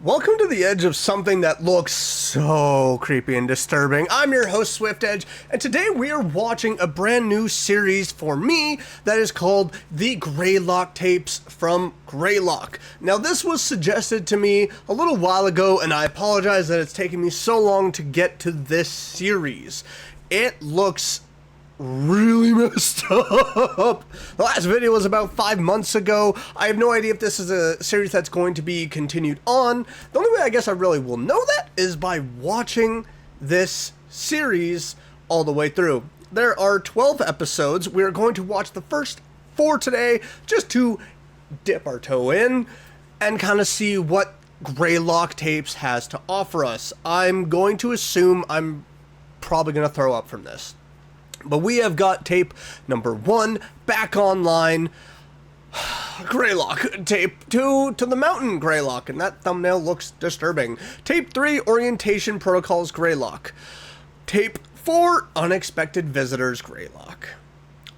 Welcome to the edge of something that looks so creepy and disturbing. I'm your host, Swift Edge, and today we are watching a brand new series for me that is called The Greylock Tapes from Greylock. Now, this was suggested to me a little while ago, and I apologize that it's taken me so long to get to this series. It looks really messed up. The last video was about 5 months ago. I have no idea if this is a series that's going to be continued on. The only way I guess I really will know that is by watching this series all the way through. There are 12 episodes. We're going to watch the first 4 today just to dip our toe in and kind of see what Greylock Tapes has to offer us. I'm going to assume I'm probably going to throw up from this. But we have got tape number 1 back online. Greylock. Tape 2 to the mountain Greylock. And that thumbnail looks disturbing. Tape 3 orientation protocols Greylock. Tape 4 unexpected visitors Greylock.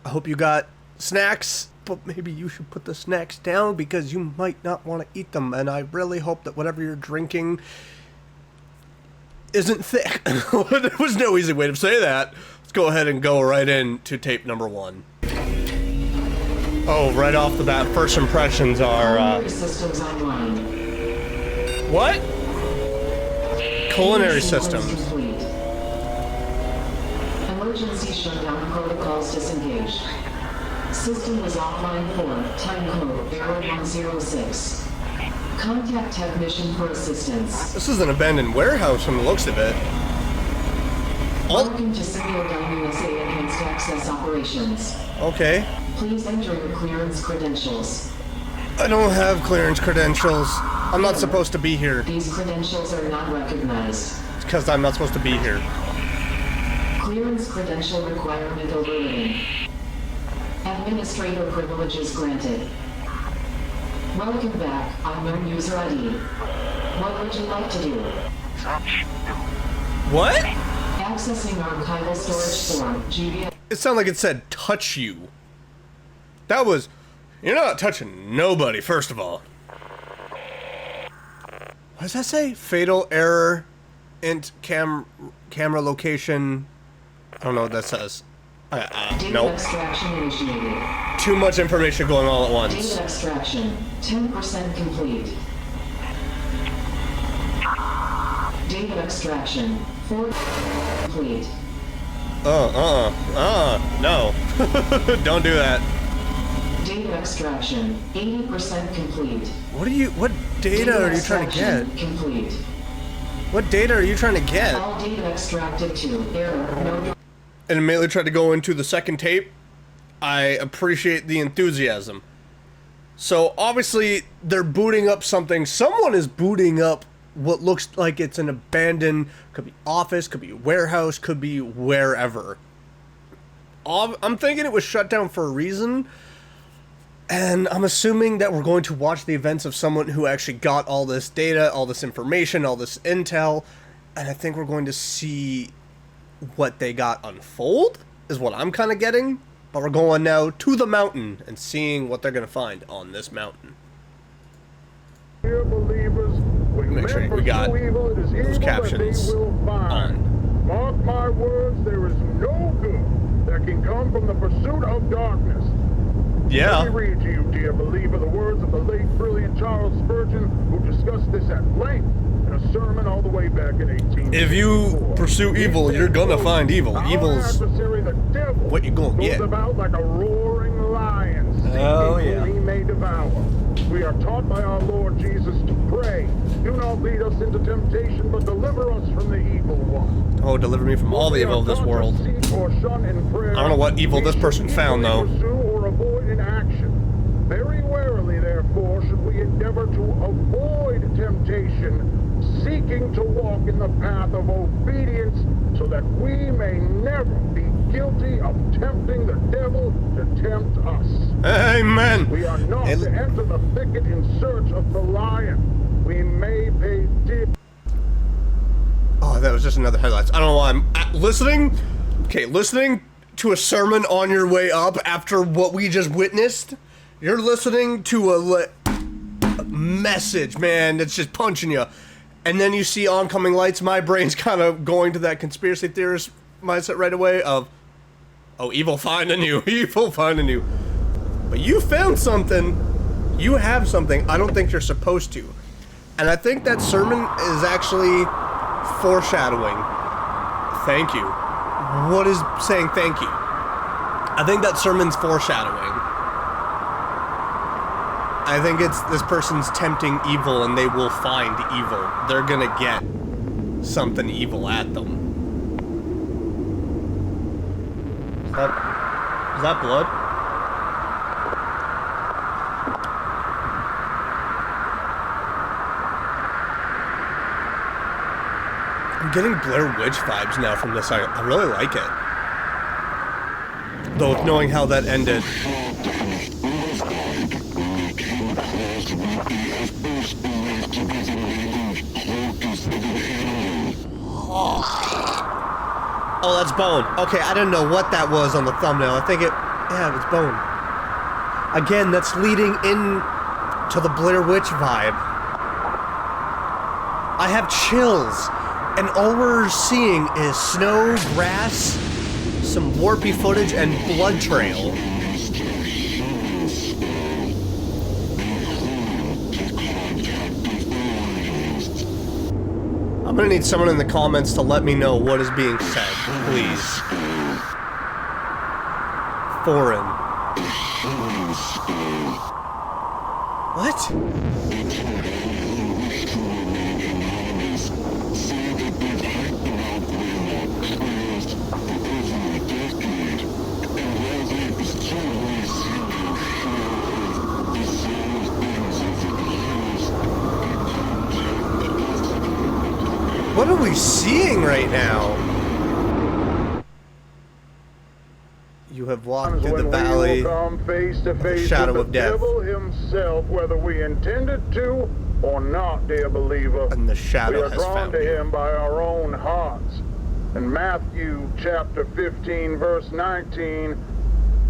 I hope you got snacks, but maybe you should put the snacks down because you might not want to eat them. And I really hope that whatever you're drinking isn't thick. There was no easy way to say that. Let's go ahead and go right into tape number 1. Oh, right off the bat, first impressions are, systems online. What? Culinary systems. Complete. Emergency shutdown protocols disengaged. System is offline for time code 0106. Contact technician for assistance. This is an abandoned warehouse from the looks of it. Welcome to Single USA Enhanced Access Operations. Okay. Please enter your clearance credentials. I don't have clearance credentials. I'm not supposed to be here. These credentials are not recognized. It's because I'm not supposed to be here. Clearance credential requirement overridden. Administrator privileges granted. Welcome back. Unknown user ID. What would you like to do? What? Accessing archival storage form, GBS. It sounded like it said touch you. That was... You're not touching nobody, first of all. What does that say? Fatal error. Int camera location. I don't know what that says. Data Nope. extraction initiated. Too much information going all at once. Data extraction, 10% complete. Data extraction, 4 complete. No. Don't do that. Data extraction, 80% complete. What data are you trying to get? Complete. What data are you trying to get? All data extracted to error, no. And immediately tried to go into the second tape. I appreciate the enthusiasm. So obviously they're booting up something. Someone is booting up what looks like it's an abandoned, could be office, could be warehouse, could be wherever. I'm thinking it was shut down for a reason. And I'm assuming that we're going to watch the events of someone who actually got all this data, all this information, all this intel. And I think we're going to see what they got unfold, is what I'm kind of getting. But we're going now to the mountain and seeing what they're going to find on this mountain. Dear believers, when Make sure men we got pursue evil, it is those evil captions that they will find. on. Mark my words, there is no good that can come from the pursuit of darkness. Yeah. Let me read to you, dear believer, the words of the late brilliant Charles Spurgeon, who discussed this at length in a sermon all the way back in 1864. If you pursue evil, you're gonna find evil. Our Evil's adversary, the devil, what you gonna goes get. about like a roaring lion, seeking Oh, yeah. whom he may devour. We are taught by our Lord Jesus to pray, do not lead us into temptation, but deliver us from the evil one. Oh, deliver me from all the evil of this world. I I don't know what evil this person found, though. Pursue or avoid in action. Very warily, therefore, should we endeavor to avoid temptation, seeking to walk in the path of obedience, so that we may never be guilty of tempting the devil to tempt us. Amen. We are not to enter the thicket in search of the lion. We may pay dear. Oh, that was just another headlights. I don't know why I'm listening. Okay, listening to a sermon on your way up after what we just witnessed. You're listening to a message, man, that's just punching you. And then you see oncoming lights, my brain's kind of going to that conspiracy theorist mindset right away of, oh, evil finding you, evil finding you. But you found something, you have something I don't think you're supposed to. And I think that sermon is actually foreshadowing. Thank you. What is saying thank you? I think that sermon's foreshadowing. I think it's this person's tempting evil and they will find evil. They're gonna get something evil at them. Is that blood? I'm getting Blair Witch vibes now from this. I really like it. Though with knowing how that ended. Oh, that's bone. Okay, I didn't know what that was on the thumbnail. I think yeah, it's bone. Again, that's leading in to the Blair Witch vibe. I have chills, and all we're seeing is snow, grass, some warpy footage, and blood trail. I'm gonna need someone in the comments to let me know what is being said, please. Foreign. What? What are we seeing right now? You have walked through the valley, the shadow of death. Devil himself, whether we intended to or not, dear believer. And the shadow has we are drawn found to you. him by our own hearts. In Matthew chapter 15, verse 19,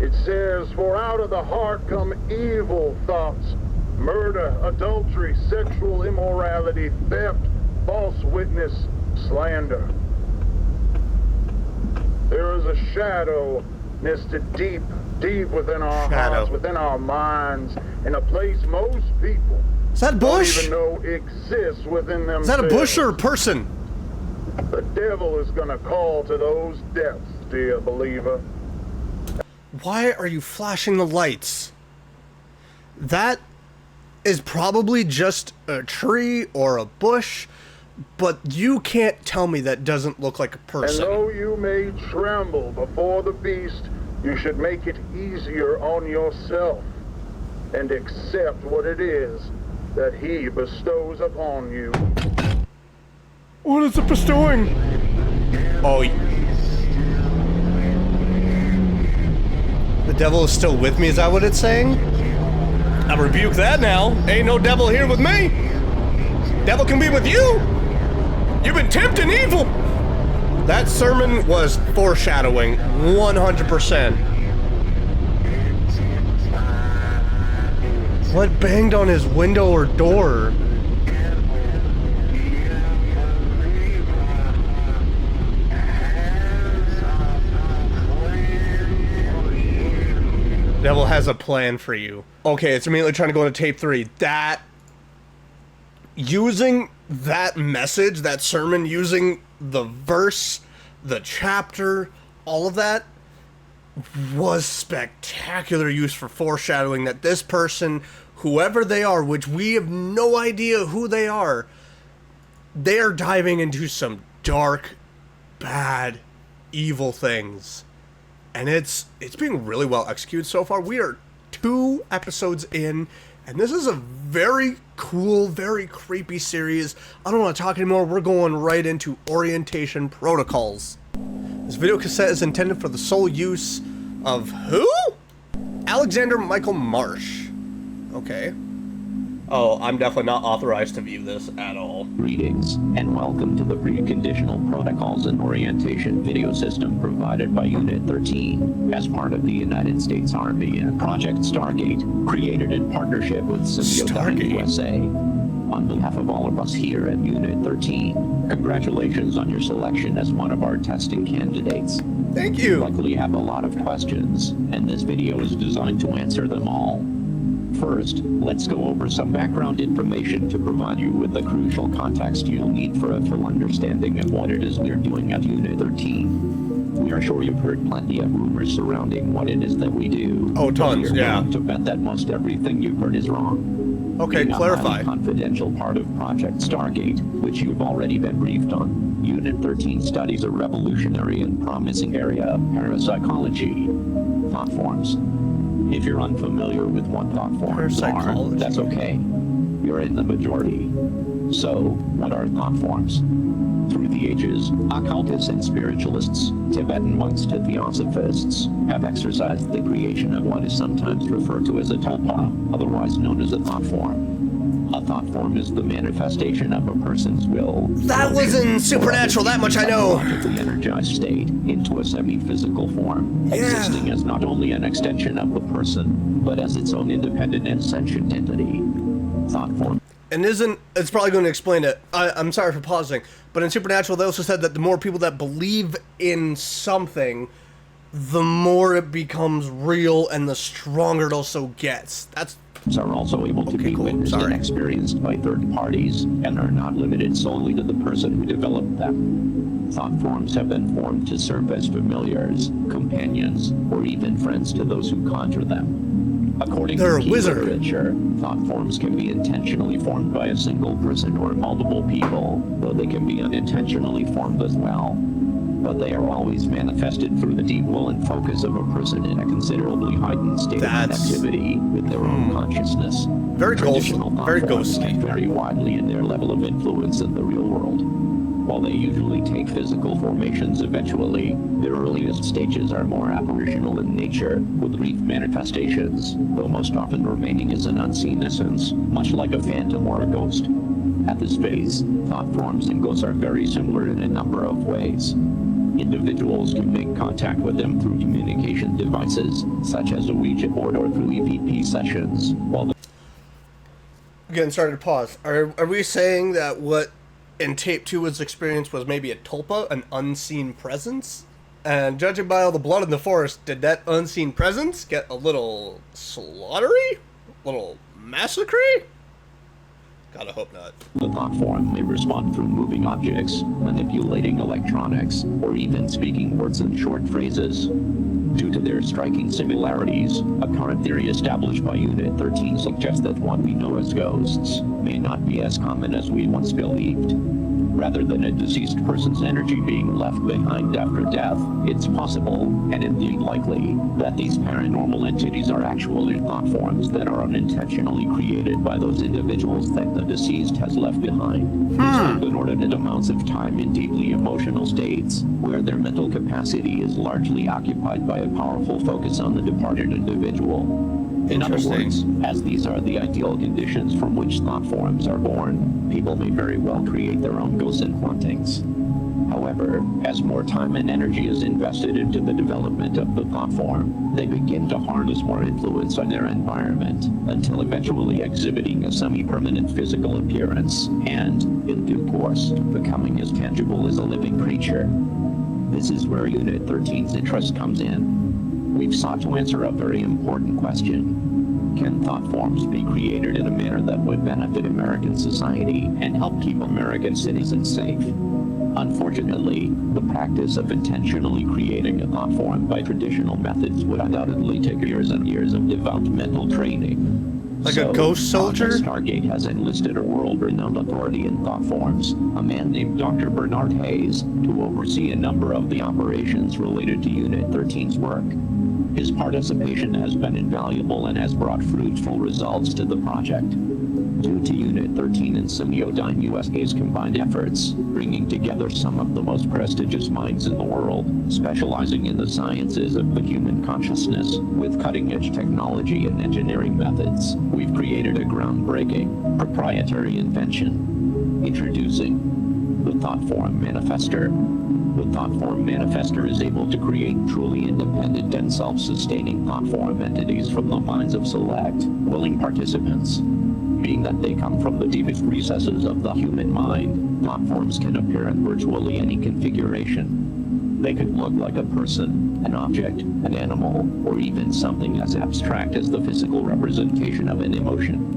it says, "For out of the heart come evil thoughts, murder, adultery, sexual immorality, theft, false witness, slander." There is a shadow nested deep, deep within our hearts, within our minds, in a place most people Is that a bush? don't even know exists within themselves. Is that a bush or a person? The devil is gonna call to those depths, dear believer. Why are you flashing the lights? That is probably just a tree or a bush, but you can't tell me that doesn't look like a person. And though you may tremble before the beast, you should make it easier on yourself and accept what it is that he bestows upon you. What is it bestowing? Oh, the devil is still with me, is that what it's saying? I rebuke that now. Ain't no devil here with me. Devil can be with you. You've been tempting evil. That sermon was foreshadowing 100%. What banged on his window or door? Devil has a plan for you. Okay, it's immediately trying to go into tape 3. That, using that message, that sermon, using the verse, the chapter, all of that, was spectacular use for foreshadowing that this person, whoever they are, which we have no idea who they are diving into some dark, bad, evil things. And it's being really well executed so far. We are 2 episodes in, and this is a very cool, very creepy series. I don't want to talk anymore. We're going right into orientation protocols. This video cassette is intended for the sole use of who? Alexander Michael Marsh. Okay. Oh, I'm definitely not authorized to view this at all. Greetings, and welcome to the Preconditional Protocols and Orientation video system provided by Unit 13 as part of the United States Army and Project Stargate, created in partnership with Symbiote USA. On behalf of all of us here at Unit 13, congratulations on your selection as one of our testing candidates. Thank You you. likely have a lot of questions, and this video is designed to answer them all. First, let's go over some background information to provide you with the crucial context you'll need for a full understanding of what it is we're doing at Unit 13. We are sure you've heard plenty of rumors surrounding what it is that we do. Oh, tons, We're yeah. willing to bet that most everything you've heard is wrong. Okay, Being a clarify. highly confidential part of Project Stargate, which you've already been briefed on, Unit 13 studies a revolutionary and promising area of parapsychology, thought forms. If you're unfamiliar with what thought forms are, Parapsychology. that's okay. You're in the majority. So, what are thought forms? Through the ages, occultists and spiritualists, Tibetan monks to theosophists, have exercised the creation of what is sometimes referred to as a tulpa, otherwise known as a thought form. A thought form is the manifestation of a person's will. That was in Supernatural, that much I know. The energized state into a semi-physical form, Yeah. existing as not only an extension of the person, but as its own independent and sentient entity. Thought form. And it's probably going to explain it. I'm sorry for pausing, but in Supernatural they also said that the more people that believe in something, the more it becomes real and the stronger it also gets. That's Are also able to be cool. witnessed Sorry. and experienced by third parties, and are not limited solely to the person who developed them. Thought forms have been formed to serve as familiars, companions, or even friends to those who conjure them. According They're to a key wizard. literature, thought forms can be intentionally formed by a single person or multiple people, though they can be unintentionally formed as well. But they are always manifested through the deep will and focus of a person in a considerably heightened state of That's- connectivity with their own consciousness. very Traditional ghostly. thought Very forms ghostly. can vary widely in their level of influence in the real world. While they usually take physical formations eventually, their earliest stages are more apparitional in nature, with brief manifestations, though most often remaining as an unseen essence, much like a phantom or a ghost. At this phase, thought forms and ghosts are very similar in a number of ways. Individuals can make contact with them through communication devices, such as a Ouija board or through EVP sessions, while the Again, sorry to pause. Are we saying that what in Tape 2 was experienced was maybe a tulpa, an unseen presence? And judging by all the blood in the forest, did that unseen presence get a little slaughtery? A little massacre? Gotta hope not. The thought form may respond through moving objects, manipulating electronics, or even speaking words in short phrases. Due to their striking similarities, a current theory established by Unit 13 suggests that what we know as ghosts may not be as common as we once believed. Rather than a deceased person's energy being left behind after death, it's possible, and indeed likely, that these paranormal entities are actually thought forms that are unintentionally created by those individuals that the deceased has left behind. Who spend inordinate amounts of time in deeply emotional states, where their mental capacity is largely occupied by a powerful focus on the departed individual. In other words, as these are the ideal conditions from which thought forms are born, people may very well create their own ghosts and hauntings. However, as more time and energy is invested into the development of the thought form, they begin to harness more influence on their environment, until eventually exhibiting a semi-permanent physical appearance, and, in due course, becoming as tangible as a living creature. This is where Unit 13's interest comes in. We've sought to answer a very important question. Can thought forms be created in a manner that would benefit American society and help keep American citizens safe? Unfortunately, the practice of intentionally creating a thought form by traditional methods would undoubtedly take years and years of developmental training. Like a ghost soldier? Project Stargate has enlisted a world-renowned authority in thought forms, a man named Dr. Bernard Hayes, to oversee a number of the operations related to Unit 13's work. His participation has been invaluable and has brought fruitful results to the project. Due to Unit 13 and Semiodyne USA's combined efforts, bringing together some of the most prestigious minds in the world, specializing in the sciences of the human consciousness, with cutting-edge technology and engineering methods, we've created a groundbreaking, proprietary invention. Introducing the Thoughtform Manifester. The Thoughtform Manifester is able to create truly independent and self-sustaining thoughtform entities from the minds of select, willing participants. Being that they come from the deepest recesses of the human mind, thoughtforms can appear in virtually any configuration. They could look like a person, an object, an animal, or even something as abstract as the physical representation of an emotion.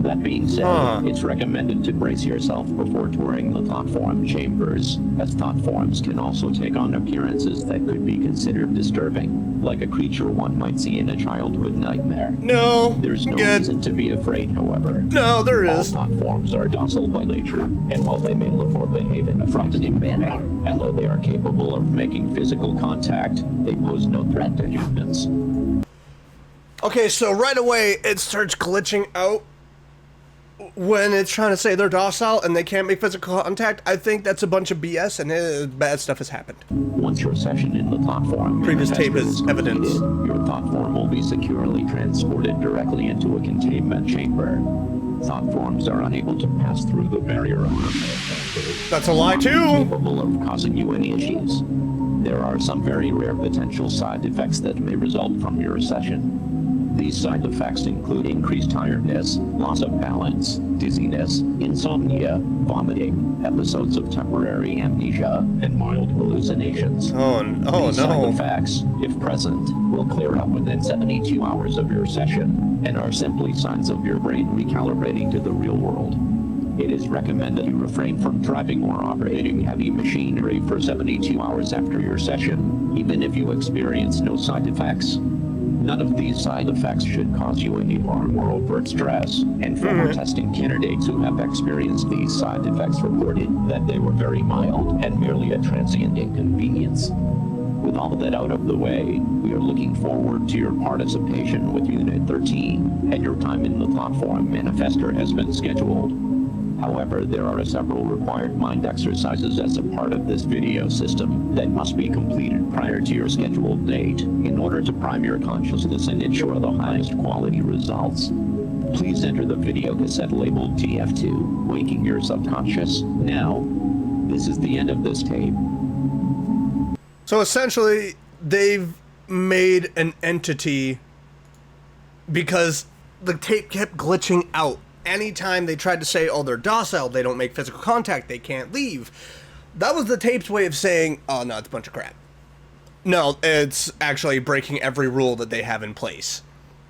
That being said, it's recommended to brace yourself before touring the Thoughtform chambers, as Thoughtforms can also take on appearances that could be considered disturbing, like a creature one might see in a childhood nightmare. No, There's no good. reason to be afraid, however. No, there is. All Thoughtforms are docile by nature, and while they may look or behave in a frightening manner, and though they are capable of making physical contact, they pose no threat to humans. Okay, so right away it starts glitching out when it's trying to say they're docile and they can't make physical contact. I think that's a bunch of BS and bad stuff has happened. Once your session in the Thoughtform Previous tape manifester is completed, evidence. your Thoughtform will be securely transported directly into a containment chamber. Thoughtforms are unable to pass through the barrier of That's a lie too. capable of causing you any issues. There are some very rare potential side effects that may result from your session. These side effects include increased tiredness, loss of balance, dizziness, insomnia, vomiting, episodes of temporary amnesia, and mild hallucinations. Oh These side no. effects, if present, will clear up within 72 hours of your session, and are simply signs of your brain recalibrating to the real world. It is recommended you refrain from driving or operating heavy machinery for 72 hours after your session, even if you experience no side effects. None of these side effects should cause you any harm or overt stress, and former testing candidates who have experienced these side effects reported that they were very mild and merely a transient inconvenience. With all of that out of the way, we are looking forward to your participation with Unit 13, and your time in the Thoughtform Manifester has been scheduled. However, there are several required mind exercises as a part of this video system that must be completed prior to your scheduled date in order to prime your consciousness and ensure the highest quality results. Please enter the video cassette labeled TF2, Waking Your Subconscious, now. This is the end of this tape. So essentially, they've made an entity because the tape kept glitching out. Anytime they tried to say, oh, they're docile, they don't make physical contact, they can't leave. That was the tape's way of saying, oh, no, it's a bunch of crap. No, it's actually breaking every rule that they have in place.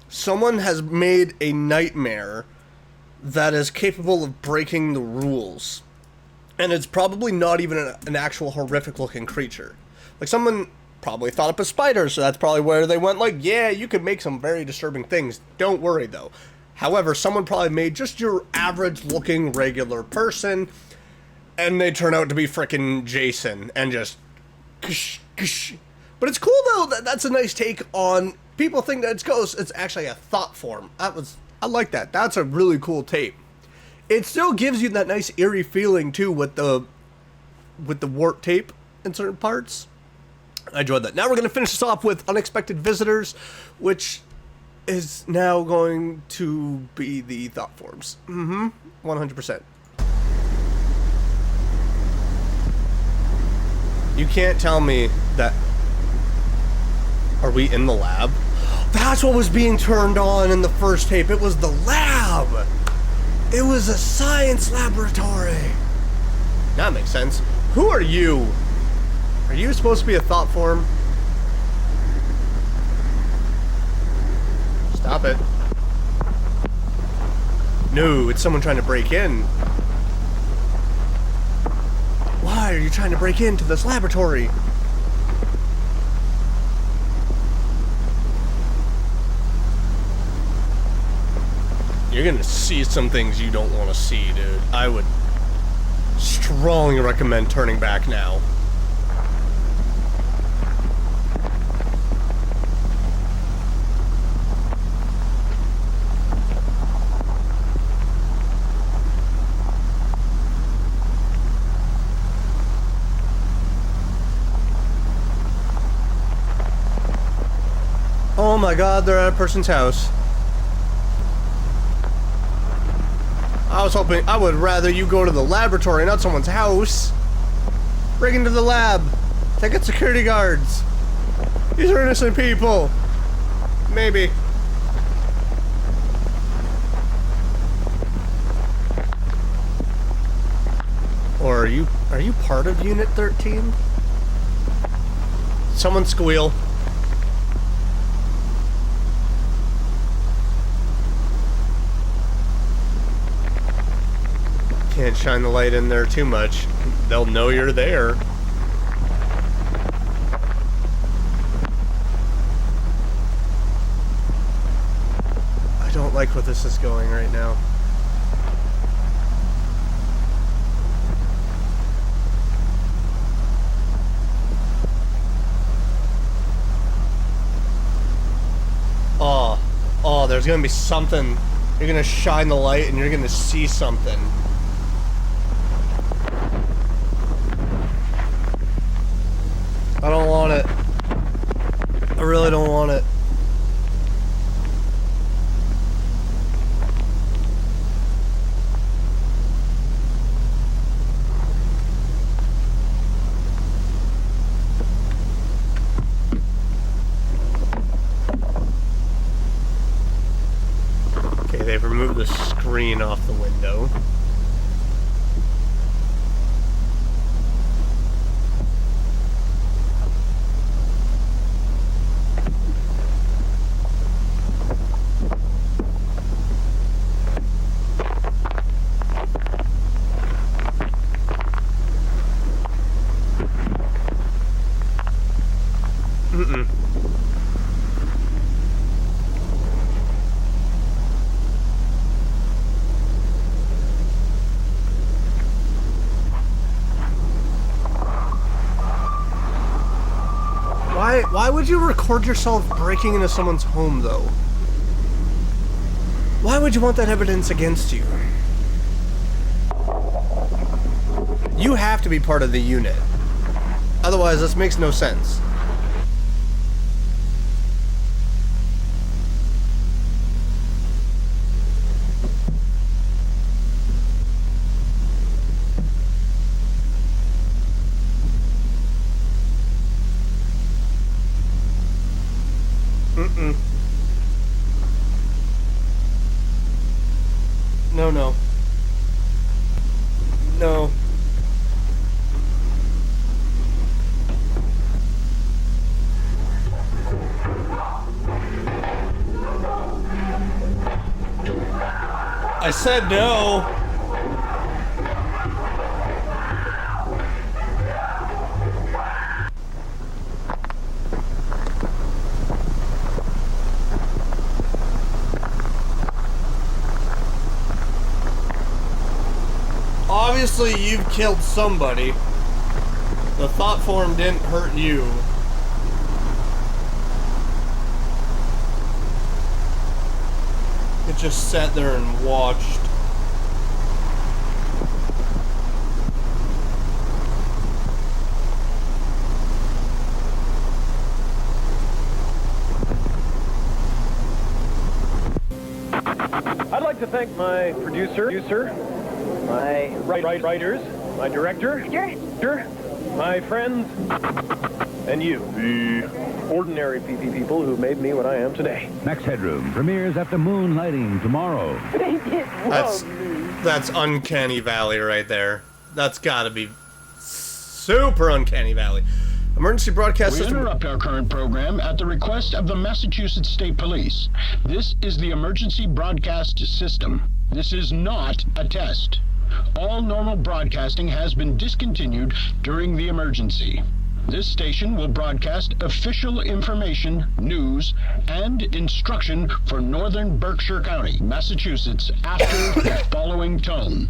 Someone has made a nightmare that is capable of breaking the rules. And it's probably not even an actual horrific-looking creature. Like, someone probably thought up a spider, so that's probably where they went, like, yeah, you could make some very disturbing things. Don't worry, though. However, someone probably made just your average-looking regular person, and they turn out to be frickin' Jason, and just... Ksh, ksh. But it's cool, though, that's a nice take on... People think that it's ghosts, it's actually a thought form. I like that. That's a really cool tape. It still gives you that nice eerie feeling, too, with the warp tape in certain parts. I enjoyed that. Now we're going to finish this off with Unexpected Visitors, which... is now going to be the thought forms. 100%. You can't tell me that... Are we in the lab? That's what was being turned on in the first tape. It was the lab. It was a science laboratory. That makes sense. Who are you? Are you supposed to be a thought form? Stop it. No, it's someone trying to break in. Why are you trying to break into this laboratory? You're gonna see some things you don't want to see, dude. I would strongly recommend turning back now. Oh my god, they're at a person's house. I was hoping, I would rather you go to the laboratory, not someone's house. Break into the lab. Take out security guards. These are innocent people. Maybe. Or are you part of Unit 13? Someone squeal. Can't shine the light in there too much. They'll know you're there. I don't like where this is going right now. Oh, there's gonna be something. You're gonna shine the light and you're gonna see something. I don't want it. I really don't want it. Okay, they've removed the screen off the window. Why would you record yourself breaking into someone's home, though? Why would you want that evidence against you? You have to be part of the unit. Otherwise, this makes no sense. No, no. No. I said no. Obviously, you've killed somebody. The thought form didn't hurt you. It just sat there and watched. I'd like to thank my producer, my writers, my director, my friends, and you, the ordinary people who made me what I am today. Max Headroom premieres after moonlighting tomorrow. That's Uncanny Valley right there. That's gotta be super Uncanny Valley. Emergency broadcast We system. interrupt our current program at the request of the Massachusetts State Police. This is the emergency broadcast system. This is not a test. All normal broadcasting has been discontinued during the emergency. This station will broadcast official information, news, and instruction for northern Berkshire County, Massachusetts, after the following tone.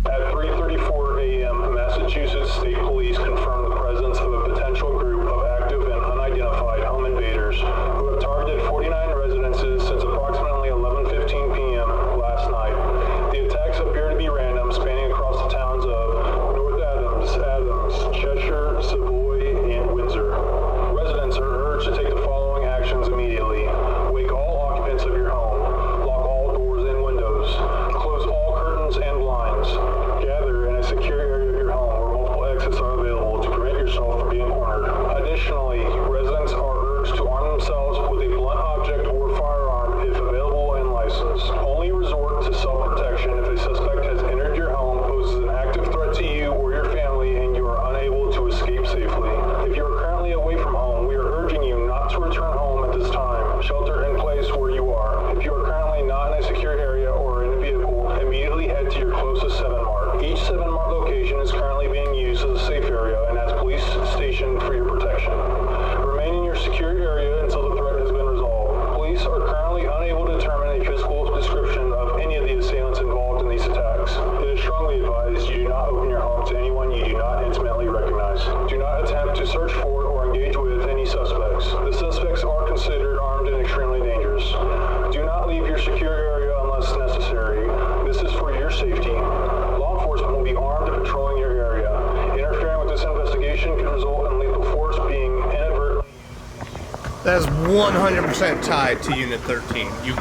At 3:34 a.m., Massachusetts State Police confirmed the presence of a potential group of active and unidentified home invaders who have targeted 49 residences since approximately 11:15 p.m. last night. The attacks appear to be random, spanning across the towns of North Adams, That is 100% tied to Unit 13. You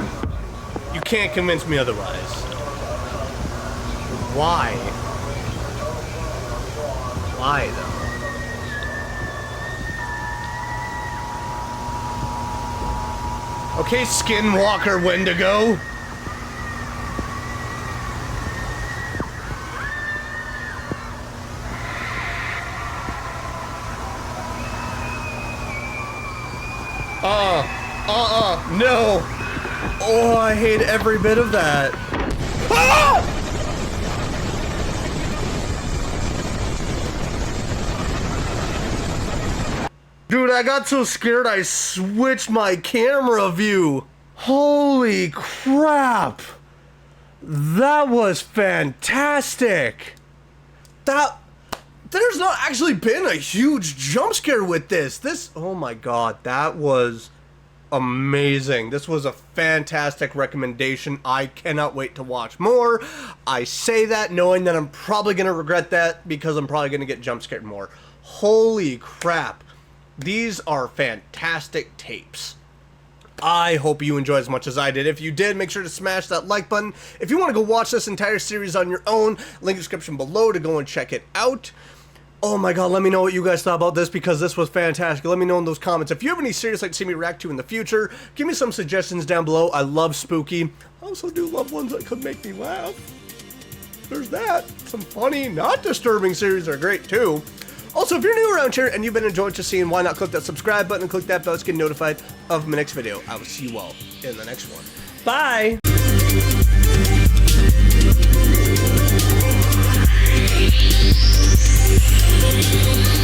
can't convince me otherwise. Why? Why, though? Okay, Skinwalker Wendigo. No. Oh, I hate every bit of that. Ah! Dude, I got so scared I switched my camera view. Holy crap. That was fantastic. There's not actually been a huge jump scare with this. Oh my god, that was amazing. This was a fantastic recommendation. I cannot wait to watch more. I say that knowing that I'm probably going to regret that because I'm probably going to get jump scared more. Holy crap. These are fantastic tapes. I hope you enjoy as much as I did. If you did, make sure to smash that like button. If you want to go watch this entire series on your own, link in the description below to go and check it out. Oh my god, let me know what you guys thought about this because this was fantastic. Let me know in those comments. If you have any series like to see me react to in the future, give me some suggestions down below. I love spooky. I also do love ones that could make me laugh. There's that. Some funny, not disturbing series are great too. Also, if you're new around here and you've been enjoying just seeing, why not click that subscribe button and click that bell to get notified of my next video. I will see you all in the next one. Bye! We'll be right back.